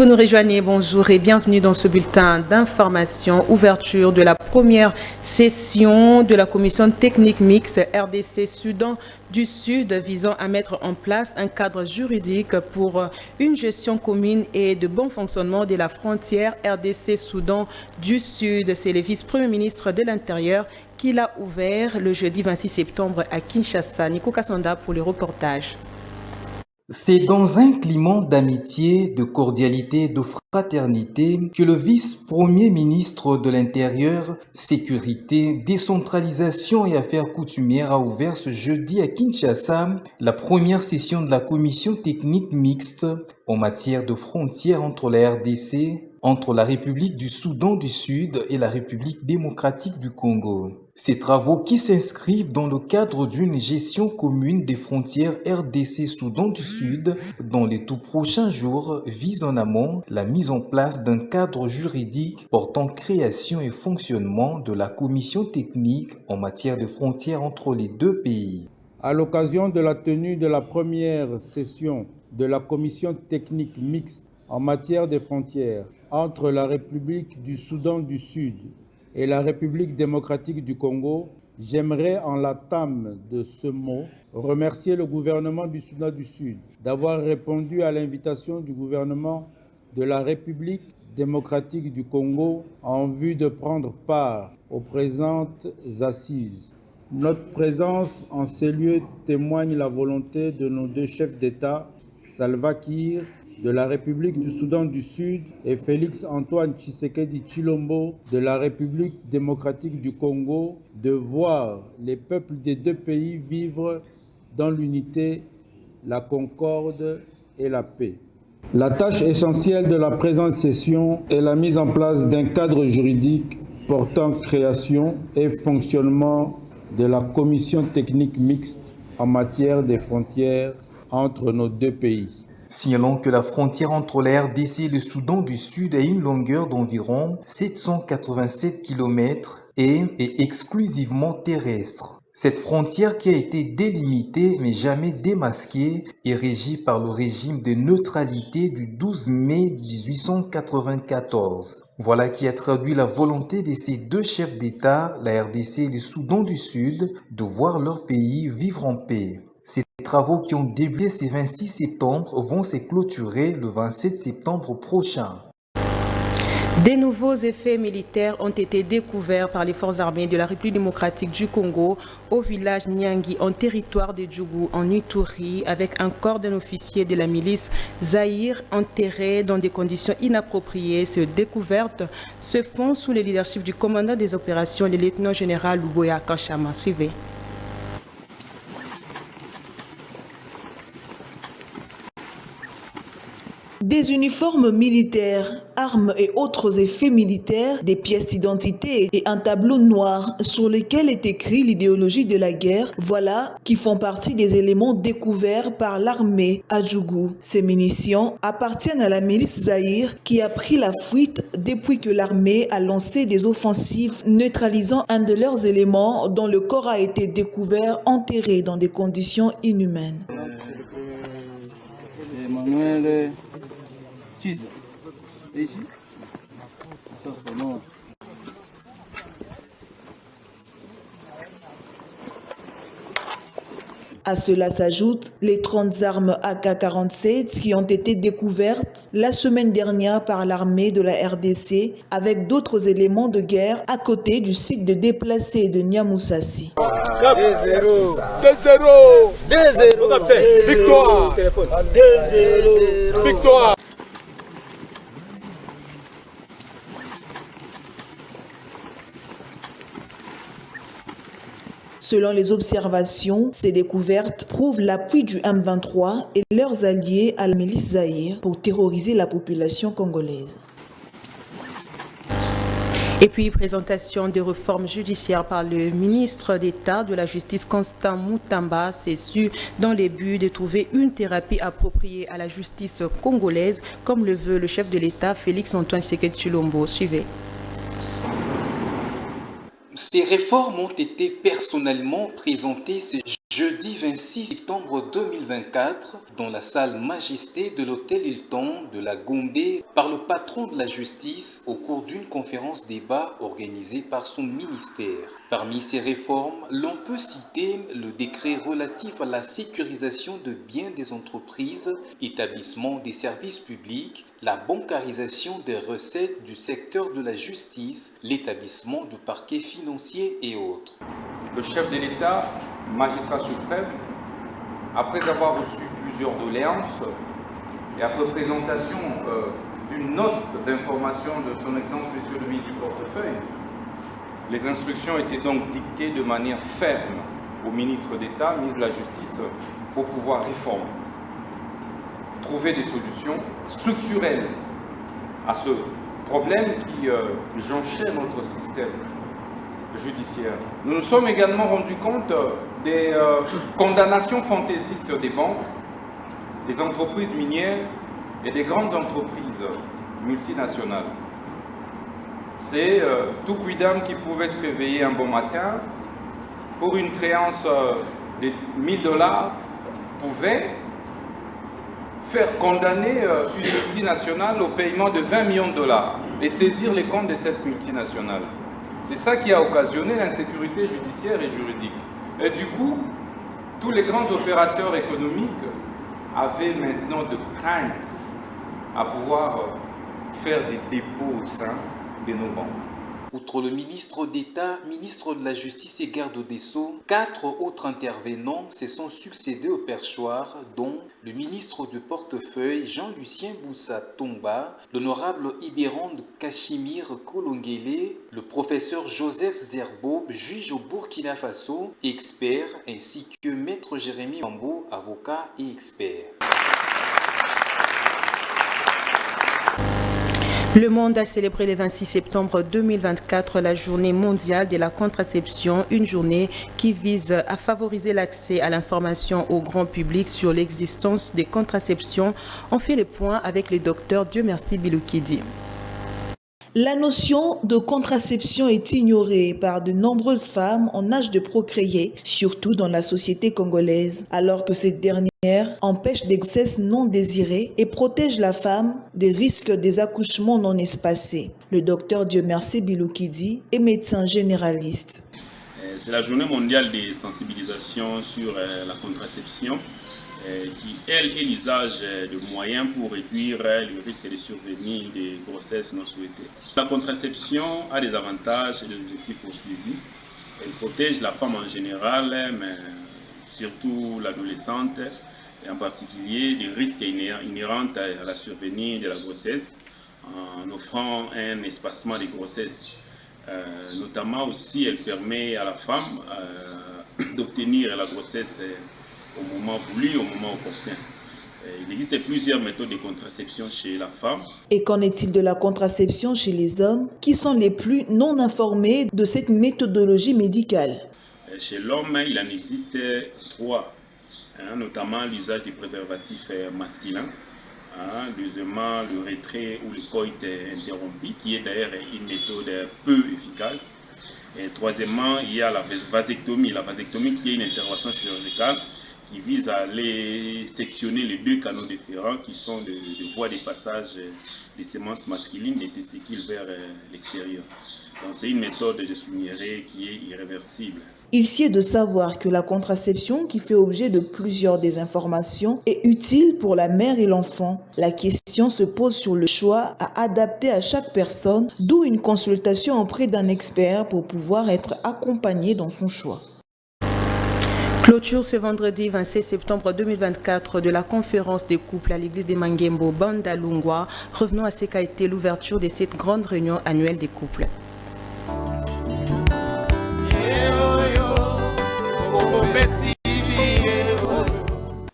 Si vous nous rejoignez, bonjour et bienvenue dans ce bulletin d'information, ouverture de la première session de la commission technique mixte RDC-Soudan du Sud visant à mettre en place un cadre juridique pour une gestion commune et de bon fonctionnement de la frontière RDC-Soudan du Sud. C'est le vice-premier ministre de l'Intérieur qui l'a ouvert le jeudi 26 septembre à Kinshasa. Nico Kassanda pour le reportage. C'est dans un climat d'amitié, de cordialité, de fraternité que le vice-premier ministre de l'Intérieur, Sécurité, Décentralisation et Affaires coutumières a ouvert ce jeudi à Kinshasa la première session de la commission technique mixte en matière de frontières entre la RDC, entre la République du Soudan du Sud et la République démocratique du Congo. Ces travaux qui s'inscrivent dans le cadre d'une gestion commune des frontières RDC-Soudan du Sud dans les tout prochains jours visent en amont la mise en place d'un cadre juridique portant création et fonctionnement de la commission technique en matière de frontières entre les deux pays. À l'occasion de la tenue de la première session de la commission technique mixte en matière de frontières entre la République du Soudan du Sud et la République démocratique du Congo, j'aimerais en l'entame de ce mot remercier le gouvernement du Soudan du Sud d'avoir répondu à l'invitation du gouvernement de la République démocratique du Congo en vue de prendre part aux présentes assises. Notre présence en ces lieux témoigne la volonté de nos deux chefs d'État, Salva Kiir de la République du Soudan du Sud et Félix-Antoine Tshisekedi Tshilombo de la République démocratique du Congo, de voir les peuples des deux pays vivre dans l'unité, la concorde et la paix. La tâche essentielle de la présente session est la mise en place d'un cadre juridique portant création et fonctionnement de la commission technique mixte en matière des frontières entre nos deux pays. Signalons que la frontière entre la RDC et le Soudan du Sud a une longueur d'environ 787 km et est exclusivement terrestre. Cette frontière qui a été délimitée mais jamais démasquée est régie par le régime de neutralité du 12 mai 1894. Voilà qui a traduit la volonté de ces deux chefs d'État, la RDC et le Soudan du Sud, de voir leur pays vivre en paix. Ces travaux qui ont débuté ce 26 septembre vont se clôturer le 27 septembre prochain. Des nouveaux effets militaires ont été découverts par les forces armées de la République démocratique du Congo au village Nyangi en territoire de Djougou en Ituri avec un corps d'un officier de la milice Zahir enterré dans des conditions inappropriées. Ces découvertes se font sous le leadership du commandant des opérations, le lieutenant-général Luboya Kanchama. Suivez. Des uniformes militaires, armes et autres effets militaires, des pièces d'identité et un tableau noir sur lequel est écrit l'idéologie de la guerre, voilà qui font partie des éléments découverts par l'armée à Djougou. Ces munitions appartiennent à la milice Zahir qui a pris la fuite depuis que l'armée a lancé des offensives neutralisant un de leurs éléments dont le corps a été découvert enterré dans des conditions inhumaines. À cela s'ajoutent les 30 armes AK-47 qui ont été découvertes la semaine dernière par l'armée de la RDC avec d'autres éléments de guerre à côté du site de déplacés de Niamoussassi. 2-0 Victoire 2-0 Victoire. Selon les observations, ces découvertes prouvent l'appui du M23 et leurs alliés à la milice Zahir pour terroriser la population congolaise. Et puis, présentation des réformes judiciaires par le ministre d'État de la Justice, Constant Moutamba, c'est su dans les buts de trouver une thérapie appropriée à la justice congolaise, comme le veut le chef de l'État, Félix-Antoine Tshisekedi Tshilombo. Suivez. Ces réformes ont été personnellement présentées ce Jeudi 26 septembre 2024, dans la salle Majesté de l'hôtel Hilton de la Gombe, par le patron de la justice au cours d'une conférence débat organisée par son ministère. Parmi ces réformes, l'on peut citer le décret relatif à la sécurisation de biens des entreprises, établissement des services publics, la bancarisation des recettes du secteur de la justice, l'établissement du parquet financier et autres. Le chef de l'État, magistrat suprême, après avoir reçu plusieurs doléances et après présentation d'une note d'information de son Excellence Monsieur le ministre du Portefeuille, les instructions étaient donc dictées de manière ferme au ministre d'État, ministre de la Justice, pour pouvoir réformer, trouver des solutions structurelles à ce problème qui jonchait notre système judiciaire. Nous nous sommes également rendus compte des condamnations fantaisistes des banques, des entreprises minières et des grandes entreprises multinationales. C'est tout quidam qui pouvait se réveiller un bon matin pour une créance de $1000 pouvait faire condamner une multinationale au paiement de $20 millions et saisir les comptes de cette multinationale. C'est ça qui a occasionné l'insécurité judiciaire et juridique. Et du coup, tous les grands opérateurs économiques avaient maintenant de crainte à pouvoir faire des dépôts au sein de nos banques. Outre le ministre d'État, ministre de la Justice et garde des Sceaux, 4 autres intervenants se sont succédés au perchoir, dont le ministre du Portefeuille Jean-Lucien Boussa Tomba, l'honorable Ibérande Kachimir Kolongele, le professeur Joseph Zerbo, juge au Burkina Faso, expert, ainsi que maître Jérémy Ambo, avocat et expert. Le monde a célébré le 26 septembre 2024 la journée mondiale de la contraception, une journée qui vise à favoriser l'accès à l'information au grand public sur l'existence des contraceptions. On fait le point avec le docteur Diomersi Biloukidi. La notion de contraception est ignorée par de nombreuses femmes en âge de procréer, surtout dans la société congolaise, alors que cette dernière empêche des grossesses non désirées et protège la femme des risques des accouchements non espacés. Le docteur Diomersi Biloukidi est médecin généraliste. C'est la journée mondiale de sensibilisation sur la contraception qui, elle, est l'usage de moyens pour réduire le risque de survenir des grossesses non souhaitées. La contraception a des avantages et des objectifs poursuivis. Elle protège la femme en général, mais surtout l'adolescente, et en particulier des risques inhérents à la survenue de la grossesse, en offrant un espacement des grossesses. Notamment aussi, elle permet à la femme d'obtenir la grossesse au moment voulu, au moment opportun. Il existe plusieurs méthodes de contraception chez la femme. Et qu'en est-il de la contraception chez les hommes, qui sont les plus non informés de cette méthodologie médicale? Chez l'homme, il en existe 3, notamment l'usage du préservatif masculin. Deuxièmement, le retrait ou le coït interrompu, qui est d'ailleurs une méthode peu efficace. Et troisièmement, il y a la vasectomie. La vasectomie qui est une intervention chirurgicale qui vise à aller sectionner les 2 canaux déférents qui sont de voies de passage des semences masculines des testicules vers l'extérieur. Donc c'est une méthode, je soulignerai, qui est irréversible. Il sied de savoir que la contraception, qui fait objet de plusieurs désinformations, est utile pour la mère et l'enfant. La question se pose sur le choix à adapter à chaque personne, d'où une consultation auprès d'un expert pour pouvoir être accompagné dans son choix. Clôture ce vendredi 26 septembre 2024 de la conférence des couples à l'église de Mangembo, Bandalungwa. Revenons à ce qu'a été l'ouverture de cette grande réunion annuelle des couples.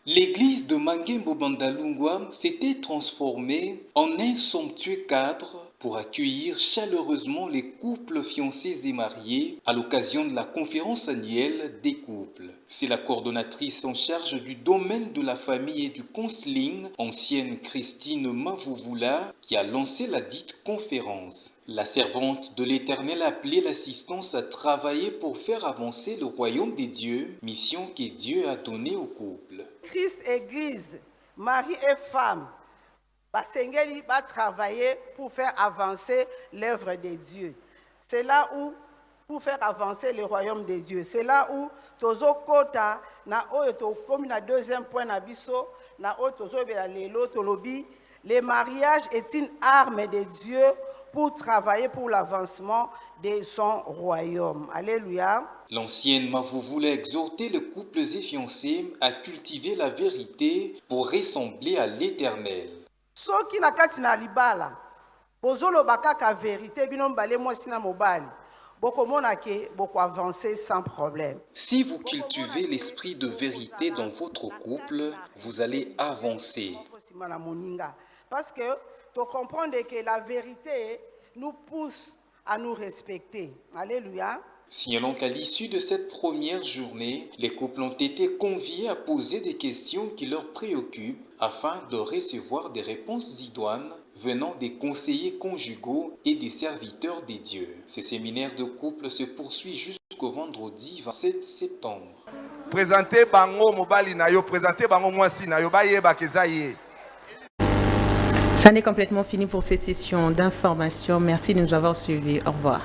L'église de Mangembo Bandalungwa s'était transformée en un somptueux cadre pour accueillir chaleureusement les couples fiancés et mariés à l'occasion de la conférence annuelle des couples. C'est la coordonnatrice en charge du domaine de la famille et du counseling, ancienne Christine Mavouvoula, qui a lancé la dite conférence. La servante de l'Éternel a appelé l'assistance à travailler pour faire avancer le royaume des dieux, mission que Dieu a donnée au couple. Christ, Église, mari et femme, Basengeli va travailler pour faire avancer l'œuvre de Dieu. C'est là où, pour faire avancer le royaume des dieux, c'est là où tozo kota na oyo to comme na deuxième point na biso na oyo tozo bela lelo tolobi. Le mariage est une arme de Dieu pour travailler pour l'avancement de son royaume. Alléluia. L'ancienne Mavouvoula a exhorté les couples et fiancés à cultiver la vérité pour ressembler à l'Éternel. Soki na kati na libala, bozolo bakaka vérité bino mbale mwasi na mobali. Bokomona ke boko avancer sans problème. Si vous cultivez l'esprit de vérité dans votre couple, vous allez avancer. Parce que tu comprends que la vérité nous pousse à nous respecter. Alléluia. Signalons qu'à l'issue de cette première journée, les couples ont été conviés à poser des questions qui leur préoccupent afin de recevoir des réponses idoines venant des conseillers conjugaux et des serviteurs des dieux. Ce séminaire de couple se poursuit jusqu'au vendredi 27 septembre. Présentez bango mobali na yo, présentez bango mwasi na yo, ba yeba kezaye. Ça n'est complètement fini pour cette session d'information. Merci de nous avoir suivis. Au revoir.